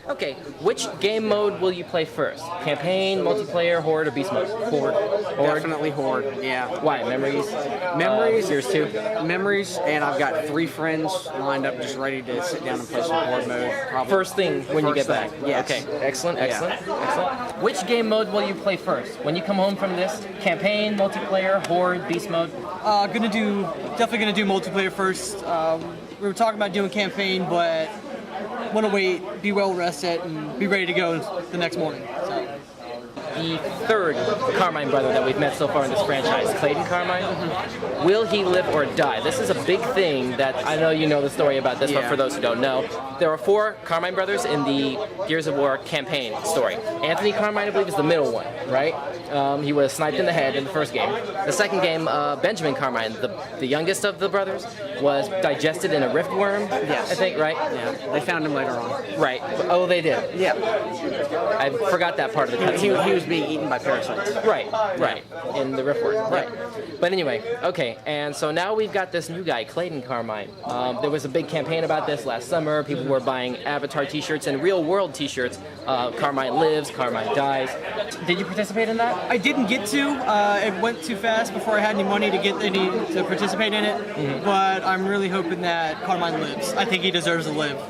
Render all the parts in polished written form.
Okay, which game mode will you play first? Campaign, multiplayer, horde, or beast mode? Horde. Definitely Horde, yeah. Why? Memories? Memories. Series 2? Memories, and I've got 3 friends lined up just ready to sit down and play some Horde mode. Probably. First thing when you get back? Yes. Okay, excellent. Which game mode will you play first? When you come home from this? Campaign, multiplayer, horde, beast mode? Definitely gonna do multiplayer first. We were talking about doing campaign, but want to wait, be well rested, and be ready to go the next morning. So. The third Carmine brother that we've met so far in this franchise, Clayton Carmine. Will he live or die? This is a big thing that I know you know the story about this, but for those who don't know, there are 4 Carmine brothers in the Gears of War campaign story. Anthony Carmine, I believe, is the middle one, right? He was sniped in the head in the first game. The second game, Benjamin Carmine, the youngest of the brothers, was digested in a rift worm, yes. I think, right? Yeah, they found him later on. Right. Oh, they did? Yeah. I forgot that part of the cutscene. He was being eaten by parasites. Right. In the rift worm. Right. But anyway, okay, and so now we've got this new guy, Clayton Carmine. There was a big campaign about this last summer. People were buying Avatar t-shirts and real-world t-shirts. Carmine lives, Carmine dies. Did you participate in that? I didn't get to. It went too fast before I had any money to participate in it. But I'm really hoping that Carmine lives. I think he deserves to live.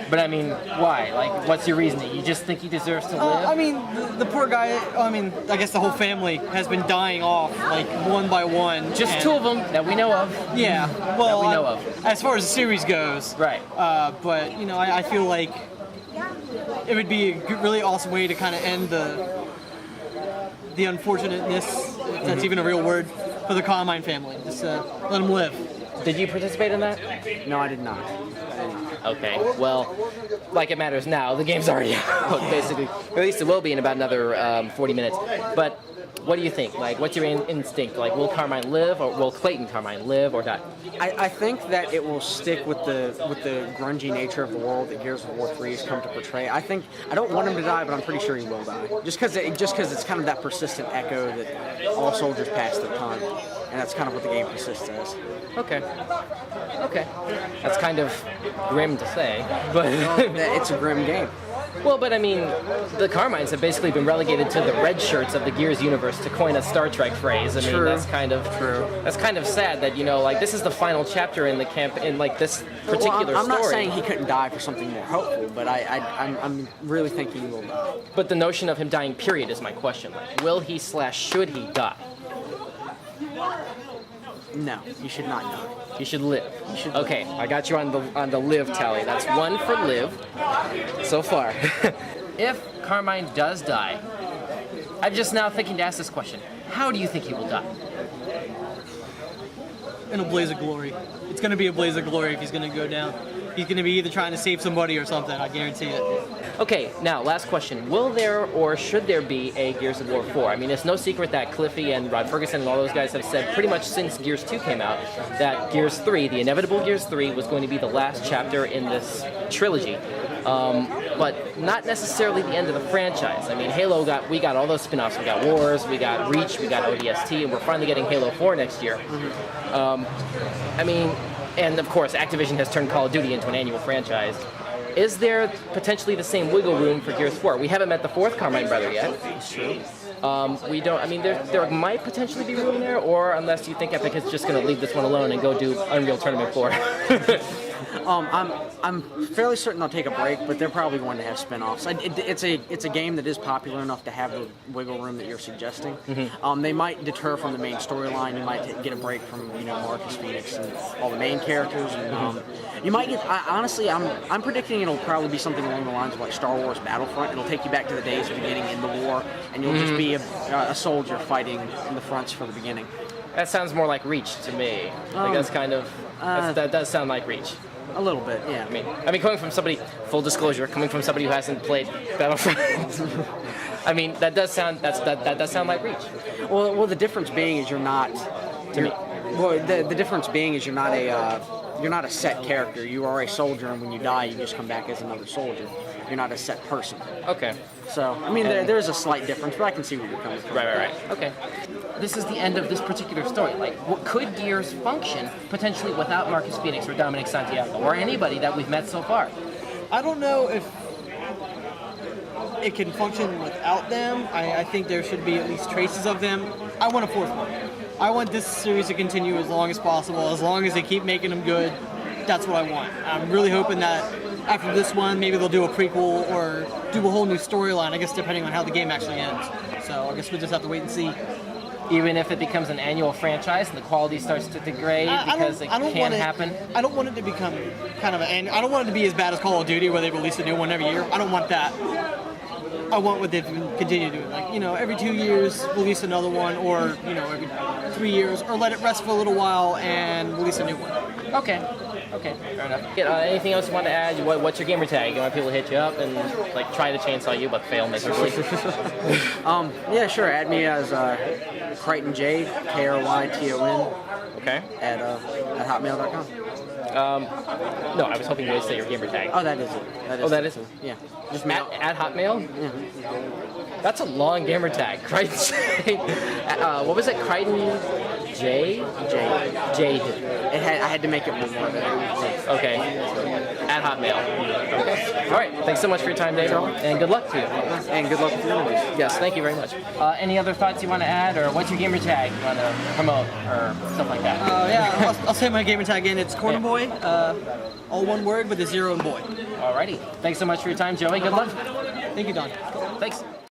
But I mean, why? Like, what's your reasoning? You just think he deserves to live? I mean, the poor guy, I guess the whole family has been dying off, like, one by one. Just 2 of them that we know of. Yeah, well, that we know of. As far as the series goes. Right. But, I feel like it would be a really awesome way to kind of end the unfortunateness, if that's even a real word, for the Carmine family. Just let them live. Did you participate in that? No, I did not. Okay, well, like it matters now, the game's already out, basically. Or at least it will be in about another 40 minutes. But what do you think? Like, what's your instinct? Like, will Carmine live, or will Clayton Carmine live or die? I think that it will stick with the grungy nature of the world that Gears of War 3 has come to portray. I don't want him to die, but I'm pretty sure he will die. Just because it's kind of that persistent echo that all soldiers pass through time. And that's kind of what the game persists as. Okay. That's kind of grim to say, but it's a grim game. Well, but I mean, the Carmines have basically been relegated to the red shirts of the Gears universe, to coin a Star Trek phrase. I mean, that's kind of true. That's kind of sad that like this is the final chapter in the camp in like this particular story. I'm not saying he couldn't die for something more hopeful, but I'm really thinking he will die. But the notion of him dying, period, is my question. Like, will he / should he die? No, you should not die. You should live. Okay, I got you on the live tally. That's 1 for live so far. If Carmine does die, I'm just now thinking to ask this question: how do you think he will die? In a blaze of glory. It's going to be a blaze of glory if he's going to go down. He's going to be either trying to save somebody or something. I guarantee it. Okay, now last question: will there or should there be a Gears of War 4? I mean, it's no secret that Cliffy and Rod Ferguson and all those guys have said pretty much since Gears 2 came out that Gears 3, the inevitable Gears 3, was going to be the last chapter in this trilogy. But not necessarily the end of the franchise. I mean, we got all those spin-offs. We got Wars, we got Reach, we got ODST, and we're finally getting Halo 4 next year. I mean, and of course, Activision has turned Call of Duty into an annual franchise. Is there potentially the same wiggle room for Gears 4? We haven't met the 4th Carmine brother yet. True. We don't. I mean, there might potentially be room there, or unless you think Epic is just going to leave this one alone and go do Unreal Tournament 4. I'm fairly certain they'll take a break, but they're probably going to have spin-offs. It's a game that is popular enough to have the wiggle room that you're suggesting. They might deter from the main storyline. You might get a break from Marcus Phoenix and all the main characters. And, you might get. Honestly, I'm predicting it'll probably be something along the lines of like Star Wars Battlefront. It'll take you back to the days of beginning in the war, and you'll just be a soldier fighting in the fronts for the beginning. That sounds more like Reach to me. Like that's kind of that does sound like Reach. A little bit, yeah. I mean, coming from somebody, full disclosure, coming from somebody who hasn't played Battlefront, I mean, that does sound like Reach. Well, the difference being is you're not. To me. Well, the difference being is you're not a set character. You are a soldier, and when you die, you just come back as another soldier. You're not a set person. Okay. So, I mean, there's a slight difference, but I can see where you're coming from. Right. Okay. This is the end of this particular story. Like, could Gears function potentially without Marcus Phoenix or Dominic Santiago or anybody that we've met so far? I don't know if it can function without them. I think there should be at least traces of them. I want a fourth one. I want this series to continue as long as possible, as long as they keep making them good. That's what I want. I'm really hoping that after this one, maybe they'll do a prequel or do a whole new storyline, I guess depending on how the game actually ends. So I guess we'll just have to wait and see. Even if it becomes an annual franchise and the quality starts to degrade because it can't happen? I don't want it to become kind of an... I don't want it to be as bad as Call of Duty where they release a new one every year. I don't want that. I want what they've continued doing. Like, every 2 years, release another one, or, every 3 years, or let it rest for a little while and release a new one. Okay, fair enough. Anything else you want to add? What's your gamer tag? You want people to hit you up and try to chainsaw you, but fail miserably? Yeah, sure. Add me as Kryton J, Kryton. Okay. At hotmail.com. No, I was hoping you would say your gamer tag. Oh, that is it. That is it. Yeah. Just mail. At Hotmail? Yeah. That's a long gamer tag. Kryton J. What was it? Kryton J? J. I had to make it one more. Okay. At Hotmail. Okay. All right. Thanks so much for your time, David, and good luck to you. And good luck with your interviews. Yes, thank you very much. Any other thoughts you want to add, or what's your gamer tag you want to promote, or stuff like that? Yeah, I'll say my gamer tag again. It's Corner Boy, all one word with a 0 in boy. Alrighty. Thanks so much for your time, Joey. Good luck. Thank you, Don. Thanks.